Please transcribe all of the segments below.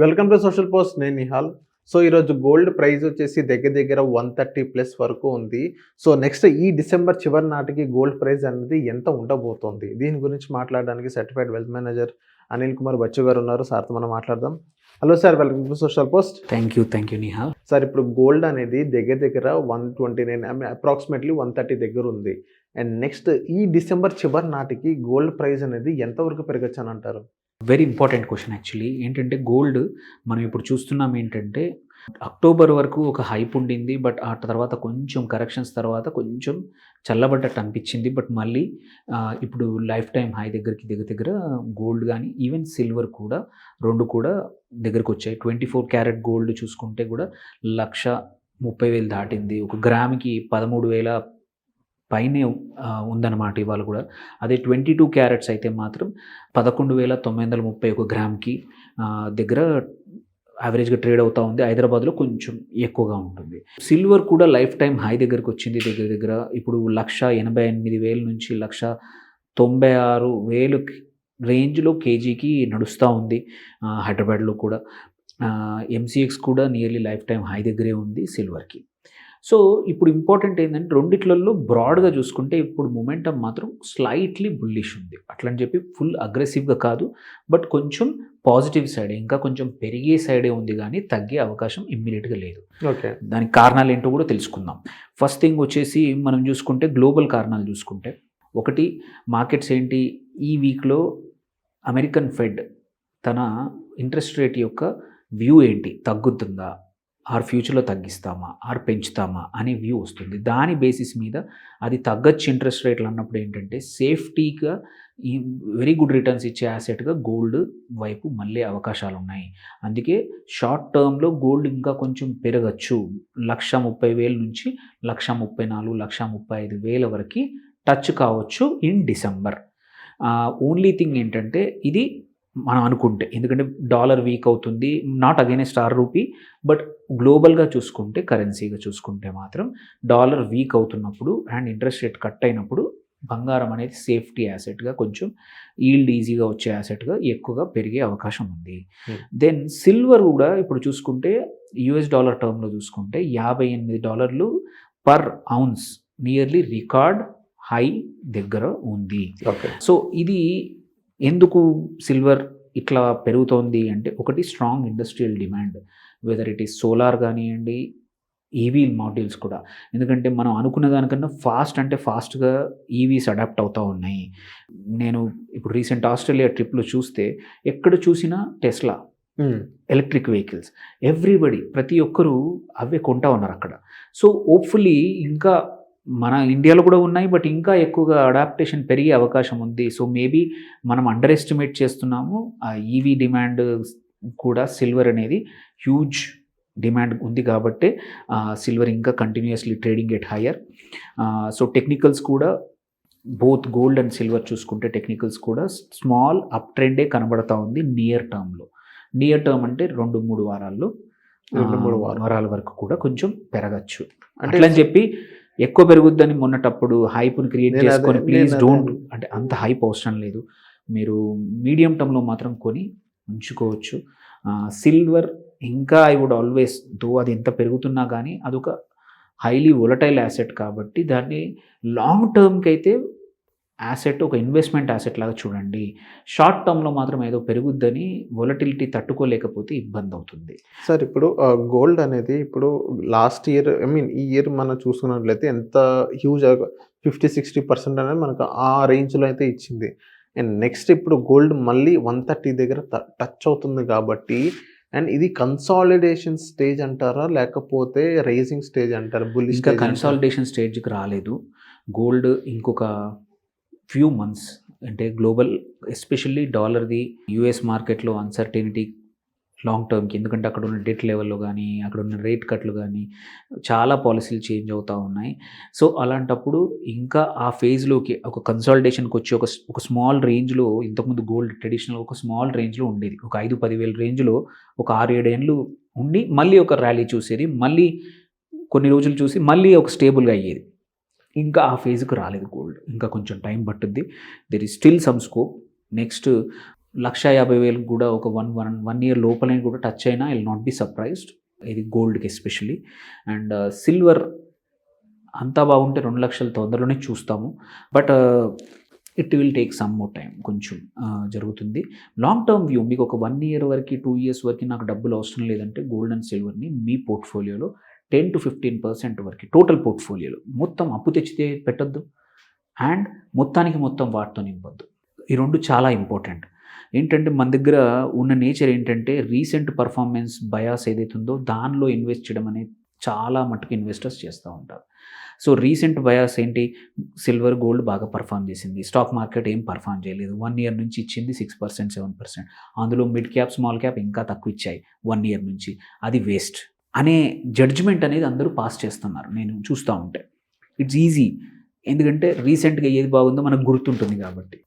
Welcome to social post. నేను Nihal. So ఈరోజు gold price వచ్చేసి దగ్గర దగ్గర 130+ వరకు ఉంది. సో నెక్స్ట్ ఈ డిసెంబర్ చివరి నాటికి గోల్డ్ ప్రైస్ అనేది ఎంత ఉండబోతోంది? దీని గురించి మాట్లాడడానికి certified wealth manager Anil Kumar Bachchu గారు ఉన్నారు. సార్తో మనం మాట్లాడదాం. Hello sir, welcome to social post. Thank you Nihal. Sir, ఇప్పుడు గోల్డ్ అనేది దగ్గర దగ్గర 129 అప్రాక్సిమేట్లీ 130 దగ్గర ఉంది. అండ్ నెక్స్ట్ ఈ డిసెంబర్ చివరి నాటికి గోల్డ్ ప్రైస్ అనేది ఎంతవరకు పెరగచ్చు అని అంటారు? Very important question actually. ఏంటంటే గోల్డ్ మనం ఇప్పుడు చూస్తున్నాం ఏంటంటే అక్టోబర్ వరకు ఒక హైప్ ఉండింది, బట్ ఆ తర్వాత కొంచెం కరెక్షన్స్ తర్వాత కొంచెం చల్లబడ్డట్టు అనిపించింది. బట్ మళ్ళీ ఇప్పుడు లైఫ్ టైం హై దగ్గర గోల్డ్ కానీ ఈవెన్ సిల్వర్ కూడా రెండు కూడా దగ్గరకు వచ్చాయి. 24 క్యారెట్ గోల్డ్ చూసుకుంటే కూడా 1,30,000 దాటింది. ఒక గ్రామ్కి 13,000 పైనే ఉందన్నమాట ఇవాళ కూడా. అదే 22 క్యారెట్స్ అయితే మాత్రం 11,930 ఒక గ్రామ్కి దగ్గర యావరేజ్గా ట్రేడ్ అవుతూ ఉంది. హైదరాబాద్లో కొంచెం ఎక్కువగా ఉంటుంది. సిల్వర్ కూడా లైఫ్ టైం హై దగ్గరకు వచ్చింది. దగ్గర ఇప్పుడు 1,88,000 నుంచి 1,96,000 రేంజ్లో కేజీకి నడుస్తూ ఉంది. హైదరాబాద్లో కూడా MCX కూడా నియర్లీ లైఫ్ టైం హై దగ్గరే ఉంది సిల్వర్కి. సో ఇప్పుడు ఇంపార్టెంట్ ఏంటంటే రెండిట్లలో బ్రాడ్గా చూసుకుంటే ఇప్పుడు మొమెంటం మాత్రం స్లైట్లీ బుల్లిష్ ఉంది. అట్లని చెప్పి ఫుల్ అగ్రెసివ్గా కాదు, బట్ కొంచెం పాజిటివ్ సైడే, ఇంకా కొంచెం పెరిగే సైడే ఉంది, కానీ తగ్గే అవకాశం ఇమ్మీడియట్గా లేదు. ఓకే, దానికి కారణాలు ఏంటో కూడా తెలుసుకుందాం. ఫస్ట్ థింగ్ వచ్చేసి మనం చూసుకుంటే గ్లోబల్ కారణాలు చూసుకుంటే, ఒకటి మార్కెట్స్ ఏంటి, ఈ వీక్లో అమెరికన్ ఫెడ్ తన ఇంట్రెస్ట్ రేట్ యొక్క వ్యూ ఏంటి, తగ్గుతుందా, ఆర్ ఫ్యూచర్లో తగ్గిస్తామా, ఆర్ పెంచుతామా అనే వ్యూ వస్తుంది. దాని బేసిస్ మీద అది తగ్గచ్చు ఇంట్రెస్ట్ రేట్లు అన్నప్పుడు ఏంటంటే సేఫ్టీగా ఈ వెరీ గుడ్ రిటర్న్స్ ఇచ్చే యాసెట్గా గోల్డ్ వైపు మళ్ళీ అవకాశాలు ఉన్నాయి. అందుకే షార్ట్ టర్మ్లో గోల్డ్ ఇంకా కొంచెం పెరగచ్చు. 1,30,000 నుంచి 1,34,000, 1,35,000 వరకు టచ్ కావచ్చు ఇన్ డిసెంబర్. ఓన్లీ థింగ్ ఏంటంటే ఇది మనం అనుకుంటే, ఎందుకంటే డాలర్ వీక్ అవుతుంది, not against our rupee, but గ్లోబల్గా చూసుకుంటే కరెన్సీగా చూసుకుంటే మాత్రం డాలర్ వీక్ అవుతున్నప్పుడు అండ్ ఇంట్రెస్ట్ రేట్ కట్ అయినప్పుడు బంగారం అనేది సేఫ్టీ యాసెట్గా, కొంచెం ఈల్డ్ ఈజీగా వచ్చే యాసెట్గా ఎక్కువగా పెరిగే అవకాశం ఉంది. దెన్ సిల్వర్ కూడా ఇప్పుడు చూసుకుంటే US డాలర్ టర్మ్లో చూసుకుంటే $58 per ounce nearly record high దగ్గర ఉంది. సో ఇది ఎందుకు సిల్వర్ ఇట్లా పెరుగుతోంది అంటే, ఒకటి strong industrial demand, whether it is solar కానివ్వండి, ఈవీ మాడ్యూల్స్ కూడా. ఎందుకంటే మనం అనుకున్న దానికన్నా ఫాస్ట్గా ఈవీస్ అడాప్ట్ అవుతూ ఉన్నాయి. నేను ఇప్పుడు రీసెంట్ ఆస్ట్రేలియా ట్రిప్లో చూస్తే ఎక్కడ చూసినా టెస్లా ఎలక్ట్రిక్ వెహికల్స్, ఎవ్రీబడి ప్రతి ఒక్కరూ అవే కొంటా ఉన్నారు అక్కడ. సో హోప్ఫుల్లీ ఇంకా మన ఇండియాలో కూడా ఉన్నాయి, బట్ ఇంకా ఎక్కువగా అడాప్టేషన్ పెరిగే అవకాశం ఉంది. సో మేబీ మనం అండర్ ఎస్టిమేట్ చేస్తున్నాము. ఆ ఈవీ డిమాండ్ కూడా సిల్వర్ అనేది హ్యూజ్ డిమాండ్ ఉంది కాబట్టి సిల్వర్ ఇంకా continuously trading at higher. So technicals కూడా బోత్ గోల్డ్ అండ్ సిల్వర్ చూసుకుంటే టెక్నికల్స్ కూడా స్మాల్ అప్ ట్రెండే కనబడతా ఉంది నియర్ టర్మ్లో. నియర్ టర్మ్ అంటే 2-3 వారాల్లో, 2-3 వారాల వరకు కూడా కొంచెం పెరగచ్చు. అట్లని చెప్పి ఎక్కువ పెరుగుద్దని మొన్నటప్పుడు హైప్ను క్రియేట్ చేసుకొని ప్లీజ్ డోంట్, అంటే అంత హైప్ అవసరం లేదు. మీరు మీడియం టర్మ్లో మాత్రం కొని ఉంచుకోవచ్చు. సిల్వర్ ఇంకా ఐ వుడ్ ఆల్వేస్, దో అది ఎంత పెరుగుతున్నా కానీ అదొక హైలీ వొలటైల్ యాసెట్ కాబట్టి దాన్ని లాంగ్ టర్మ్కి అయితే యాసెట్, ఒక ఇన్వెస్ట్మెంట్ యాసెట్ లాగా చూడండి. షార్ట్ టర్మ్లో మాత్రం ఏదో పెరుగుద్దని వొలటిలిటీ తట్టుకోలేకపోతే ఇబ్బంది అవుతుంది. సార్, ఇప్పుడు గోల్డ్ అనేది ఇప్పుడు లాస్ట్ ఇయర్, ఈ ఇయర్ మనం చూసుకున్నట్లయితే ఎంత హ్యూజ్ 50-60% అనేది మనకు ఆ రేంజ్లో అయితే ఇచ్చింది. అండ్ నెక్స్ట్ ఇప్పుడు గోల్డ్ మళ్ళీ 130 దగ్గర టచ్ అవుతుంది కాబట్టి, అండ్ ఇది కన్సాలిడేషన్ స్టేజ్ అంటారా, లేకపోతే రైజింగ్ స్టేజ్ అంటారా? బుల్లిష్ ఇంకా కన్సాలిడేషన్ స్టేజ్కి రాలేదు గోల్డ్. ఇంకొక ఫ్యూ మంత్స్ అంటే గ్లోబల్, ఎస్పెషల్లీ డాలర్ది US మార్కెట్లో అన్సర్టెనిటీ లాంగ్ టర్మ్కి, ఎందుకంటే అక్కడ ఉన్న డెట్ లెవెల్లో కానీ, అక్కడ ఉన్న రేట్ కట్లు కానీ చాలా పాలసీలు చేంజ్ అవుతూ ఉన్నాయి. సో అలాంటప్పుడు ఇంకా ఆ ఫేజ్లోకి ఒక కన్సాలిడేషన్కి వచ్చి ఒక స్మాల్ రేంజ్లో, ఇంతకుముందు గోల్డ్ ట్రెడిషనల్ ఒక స్మాల్ రేంజ్లో ఉండేది, ఒక 5-10 వేల రేంజ్లో ఒక 6-7 ఏళ్ళు ఉండి మళ్ళీ ఒక ర్యాలీ చూసేది, మళ్ళీ కొన్ని రోజులు చూసి మళ్ళీ ఒక స్టేబుల్గా అయ్యేది. ఇంకా ఆ ఫేజ్కి రాలేదు గోల్డ్, ఇంకా కొంచెం టైం పట్టుద్ది. There is still some scope. Next 1,50,000 కూడా ఒక వన్ ఇయర్ లోపలే కూడా టచ్ అయినా I will not be surprised. ఇది గోల్డ్కి ఎస్పెషల్లీ. అండ్ సిల్వర్ అంతా బాగుంటే 2 లక్షలు తొందరలోనే చూస్తాము. But it will take some more time, కొంచెం జరుగుతుంది. లాంగ్ టర్మ్ వ్యూ మీకు ఒక 1 ఇయర్ వరకు 2 ఇయర్స్ వరకు నాకు డబ్బులు అవసరం లేదంటే గోల్డ్ అండ్ సిల్వర్ని మీ పోర్ట్ఫోలియోలో 10 to 15% వరకు టోటల్ పోర్ట్ఫోలియోలో మొత్తం అప్పు తెచ్చితే పెట్టద్దు, అండ్ మొత్తానికి మొత్తం వాటితో నింపొద్దు. ఈ 2 చాలా ఇంపార్టెంట్. ఏంటంటే మన దగ్గర ఉన్న నేచర్ ఏంటంటే రీసెంట్ పర్ఫార్మెన్స్ బయాస్ ఏదైతే ఉందో దానిలో ఇన్వెస్ట్ చేయడం అనేది చాలా మట్టుకు ఇన్వెస్టర్స్ చేస్తూ ఉంటారు. సో రీసెంట్ బయాస్ ఏంటి, సిల్వర్ గోల్డ్ బాగా పర్ఫామ్ చేసింది, స్టాక్ మార్కెట్ ఏం పర్ఫామ్ చేయలేదు. 1 ఇయర్ నుంచి ఇచ్చింది 6%, 7%. అందులో మిడ్ క్యాప్ స్మాల్ క్యాప్ ఇంకా తక్కువ ఇచ్చాయి 1 ఇయర్ నుంచి, అది వేస్ట్ అనే జడ్జ్మెంట్ అనేది అందరూ పాస్ చేస్తున్నారు నేను చూస్తూ ఉంటే. ఇట్స్ ఈజీ, ఎందుకంటే రీసెంట్గా ఏది బాగుందో మనకు గుర్తుంటుంది కాబట్టి.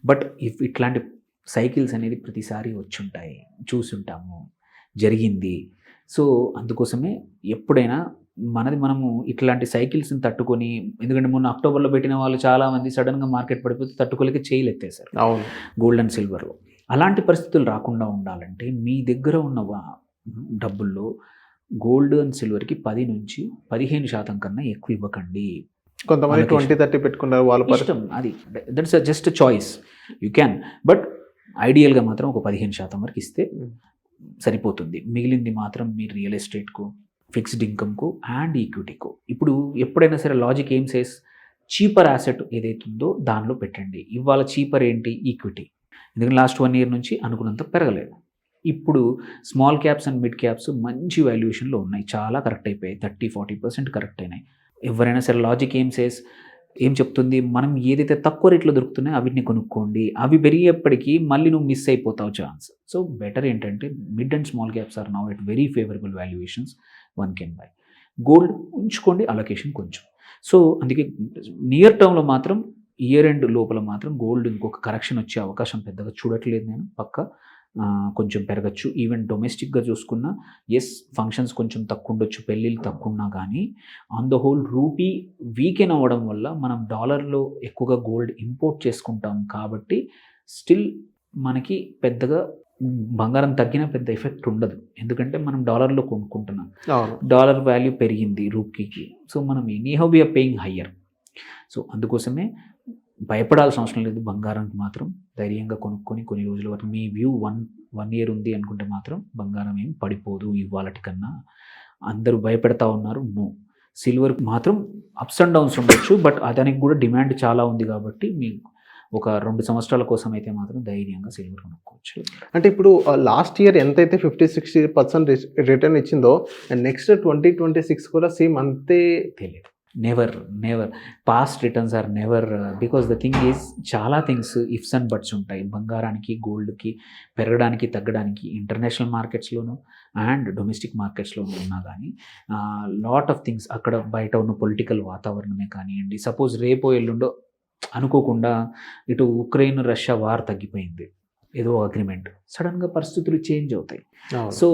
బట్ ఇట్లాంటి సైకిల్స్ అనేది ప్రతిసారి వచ్చుంటాయి, చూసుంటాము, జరిగింది. సో అందుకోసమే ఎప్పుడైనా మనము ఇట్లాంటి సైకిల్స్ని తట్టుకొని, ఎందుకంటే మొన్న అక్టోబర్లో పెట్టిన వాళ్ళు చాలామంది సడన్గా మార్కెట్ పడిపోతే తట్టుకోలేక చేయలేత్తేసారు గోల్డ్ అండ్ సిల్వర్లో. అలాంటి పరిస్థితులు రాకుండా ఉండాలంటే మీ దగ్గర ఉన్న డబ్బుల్లో గోల్డ్ అండ్ సిల్వర్కి 10 నుంచి 15% కన్నా ఎక్కువ ఇవ్వకండి. కొంతమంది 20-30 పెట్టుకున్నారు, వాళ్ళ ఇష్టం అది, that's just choice, you can. But ఐడియల్గా మాత్రం ఒక 15% వరకు ఇస్తే సరిపోతుంది. మిగిలింది మాత్రం మీరు రియల్ ఎస్టేట్కు, ఫిక్స్డ్ ఇన్కమ్కు అండ్ ఈక్విటీకు. ఇప్పుడు ఎప్పుడైనా సరే లాజిక్ ఏం సేస్, చీపర్ యాసెట్ ఏదైతుందో దానిలో పెట్టండి. ఇవాళ చీపర్ ఏంటి, ఈక్విటీ. ఎందుకంటే లాస్ట్ 1 ఇయర్ నుంచి అనుకున్నంత పెరగలేదు. ఇప్పుడు small caps and mid caps మంచి వాల్యుయేషన్లో ఉన్నాయి, చాలా కరెక్ట్ అయిపోయాయి, 30-40% కరెక్ట్ అయినాయి. ఎవరైనా సరే లాజిక్ ఏం చెప్తుంది, మనం ఏదైతే తక్కువ రేట్లో దొరుకుతున్నాయో అవిటిని కొనుక్కోండి, అవి పెరిగేప్పటికీ మళ్ళీ నువ్వు మిస్ అయిపోతావు ఛాన్స్. సో బెటర్ ఏంటంటే mid and small caps are now at very favourable valuations, one can buy. Gold ఉంచుకోండి, అలొకేషన్ కొంచెం. సో అందుకే నియర్ టర్మ్లో మాత్రం, ఇయర్ ఎండ్ లోపల మాత్రం గోల్డ్ ఇంకొక కరెక్షన్ వచ్చే అవకాశం పెద్దగా చూడట్లేదు నేను. పక్క కొంచెం పెరగచ్చు. ఈవెన్ డొమెస్టిక్గా చూసుకున్నా ఫంక్షన్స్ కొంచెం తక్కువ ఉండొచ్చు, పెళ్ళిళ్ళు తక్కువ ఉన్నా కానీ on the whole rupee weaken అవ్వడం వల్ల మనం డాలర్లో ఎక్కువగా గోల్డ్ ఇంపోర్ట్ చేసుకుంటాం కాబట్టి స్టిల్ మనకి పెద్దగా బంగారం తగ్గిన పెద్ద ఎఫెక్ట్ ఉండదు, ఎందుకంటే మనం డాలర్లో కొనుక్కుంటున్నాం. డాలర్ వాల్యూ పెరిగింది రూపీకి, సో మనం anyhow we're paying higher. So అందుకోసమే భయపడాల్సిన అవసరం లేదు. బంగారానికి మాత్రం ధైర్యంగా కొనుక్కొని కొన్ని రోజుల వరకు మీ వ్యూ వన్ ఇయర్ ఉంది అనుకుంటే మాత్రం బంగారం ఏం పడిపోదు ఇవాళటి కన్నా. అందరూ భయపెడతా ఉన్నారు, నో. సిల్వర్ మాత్రం అప్స్ అండ్ డౌన్స్ ఉండొచ్చు, బట్ దానికి కూడా డిమాండ్ చాలా ఉంది కాబట్టి మీ ఒక 2 సంవత్సరాల కోసం అయితే మాత్రం ధైర్యంగా సిల్వర్ కొనుక్కోవచ్చు. అంటే ఇప్పుడు లాస్ట్ ఇయర్ ఎంతైతే 50-60% రిటర్న్ ఇచ్చిందో నెక్స్ట్ 2026 కూడా సేమ్ అంతే తెలియదు. Never past returns are never, because the thing is చాలా థింగ్స్ ఇఫ్స్ అండ్ బట్స్ ఉంటాయి బంగారానికి, గోల్డ్కి పెరగడానికి తగ్గడానికి. ఇంటర్నేషనల్ మార్కెట్స్లోనూ అండ్ డొమెస్టిక్ మార్కెట్స్లోనూ ఉన్నా కానీ లాట్ ఆఫ్ థింగ్స్, అక్కడ బయట ఉన్న పొలిటికల్ వాతావరణమే కానివ్వండి. సపోజ్ రేపో ఎల్లుండో అనుకోకుండా ఇటు ఉక్రెయిన్ రష్యా వార్ తగ్గిపోయింది, ఏదో అగ్రిమెంట్, సడన్గా పరిస్థితులు చేంజ్ అవుతాయి. సో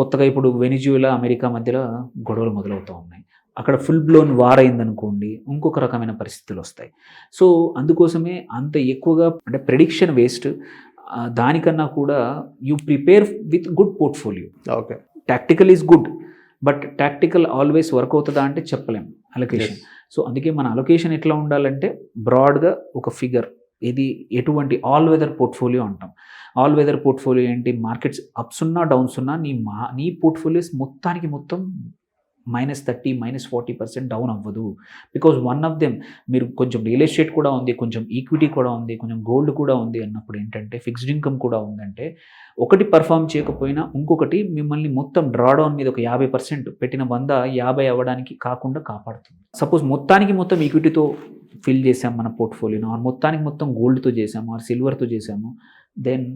కొత్తగా ఇప్పుడు వెనిజులా అమెరికా మధ్యలో గొడవలు మొదలవుతూ ఉన్నాయి, అక్కడ ఫుల్ బ్లోన్ వార్ అయిందనుకోండి, ఇంకొక రకమైన పరిస్థితులు వస్తాయి. సో అందుకోసమే అంత ఎక్కువగా అంటే ప్రెడిక్షన్ వేస్ట్. దానికన్నా కూడా you prepare with good portfolio. Okay, tactical is good, but tactical always work అవుతుందా అంటే చెప్పలేం, అలొకేషన్. సో అందుకే మన అలొకేషన్ ఎట్లా ఉండాలంటే బ్రాడ్గా ఒక ఫిగర్, ఇది ఎటువంటి ఆల్ వెదర్ పోర్ట్ఫోలియో అంటాం. ఆల్ వెదర్ పోర్ట్ఫోలియో ఏంటి, మార్కెట్స్ అప్స్ ఉన్నా డౌన్స్ ఉన్నా నీ పోర్ట్ఫోలియోస్ మొత్తానికి మొత్తం -30, -40% డౌన్ అవ్వదు. బికాజ్ వన్ ఆఫ్ దెమ్, మీరు కొంచెం రియల్ ఎస్టేట్ కూడా ఉంది, కొంచెం ఈక్విటీ కూడా ఉంది, కొంచెం గోల్డ్ కూడా ఉంది అన్నప్పుడు ఏంటంటే, ఫిక్స్డ్ ఇన్కమ్ కూడా ఉందంటే, ఒకటి పర్ఫామ్ చేయకపోయినా ఇంకొకటి మిమ్మల్ని మొత్తం డ్రాడౌన్ మీద ఒక 50% పెట్టిన 150 అవ్వడానికి కాకుండా కాపాడుతుంది. సపోజ్ మొత్తానికి మొత్తం ఈక్విటీతో ఫిల్ చేసాం మన పోర్ట్ఫోలియోను, ఆర్ మొత్తానికి మొత్తం గోల్డ్తో చేసాము, ఆర్ సిల్వర్తో చేసాము, దెన్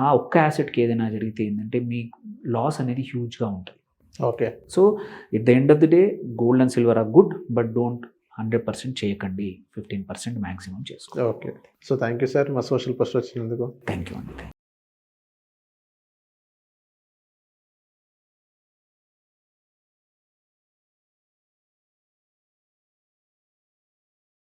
ఆ ఒక్క యాసెట్కి ఏదైనా జరిగితే ఏంటంటే మీ లాస్ అనేది హ్యూజ్గా ఉంటుంది. Okay, so at the end of the day gold and silver or good, but don't 100% చేయకండి, 15% మ్యాక్సిమం చేసుకోండి. Okay, so thank you sir మా సోషల్ పోస్ట్ వచ్చినందుకు. థ్యాంక్ యూ అండి.